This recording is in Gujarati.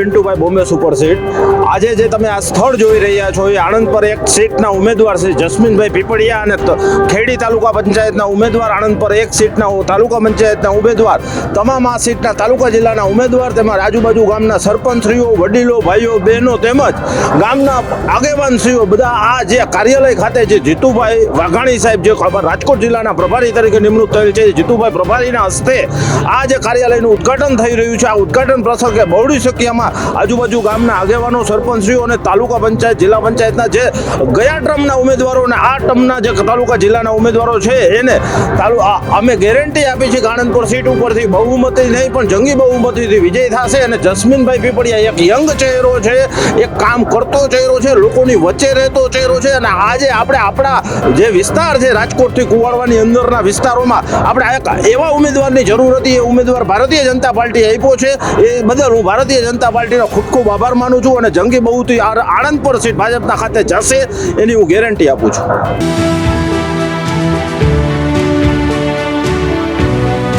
Pintubhai Bombay super seat. આજે જે તમે આ સ્થળ જોઈ રહ્યા છો એ આણંદ પર એક સીટના ઉમેદવાર છે જસ્મીનભાઈ પીપળિયા અને ખેડી તાલુકા પંચાયતના ઉમેદવાર, આણંદ પર એક સીટના તાલુકા પંચાયતના ઉમેદવાર, તમામ આ સીટના તાલુકા જિલ્લાના ઉમેદવાર, તેમાં આજુબાજુ ગામના સરપંચશ્રીઓ, વડીલો, ભાઈઓ, બહેનો તેમજ ગામના આગેવાનશ્રીઓ બધા આ જે કાર્યાલય ખાતે જે જીતુભાઈ વાઘાણી સાહેબ જે રાજકોટ જિલ્લાના પ્રભારી તરીકે નિમણૂક થયેલ છે, જીતુભાઈ પ્રભારીના હસ્તે આ જે કાર્યાલયનું ઉદ્ઘાટન થઈ રહ્યું છે. આ ઉદ્ઘાટન પ્રસંગે બહોળી સંખ્યામાં આજુબાજુ ગામના આગેવાનો, સરપંચશ્રીઓ અને તાલુકા પંચાયત, જિલ્લા પંચાયતના જે ગયા ટર્મના ઉમેદવારો અને આ ટર્મના જે તાલુકા જિલ્લાના ઉમેદવારો છે એને અમે ગેરંટી આપી છે કે આણંદપુર સીટ ઉપરથી બહુમતી નહીં પણ જંગી બહુમતીથી વિજય થશે. અને જસ્મીનભાઈ પીપળિયા એક યંગ ચહેરો છે, એક કામ કરતો ચહેરો છે, લોકોની વચ્ચે રહેતો ચહેરો છે. અને આજે આપણે આપણા જે વિસ્તાર છે રાજકોટથી કુવાડવાની અંદરના વિસ્તારોમાં આપણે એક એવા ઉમેદવારની જરૂર હતી. એ ઉમેદવાર ભારતીય જનતા પાર્ટી આપ્યો છે. એ બદલ હું ભારતીય જનતા પાર્ટીનો ખૂબ ખૂબ આભાર માનું છું અને જંગી બહુમતી આણંદ પર સીટ ભાજપના ખાતે જશે એની હું ગેરંટી આપું છું.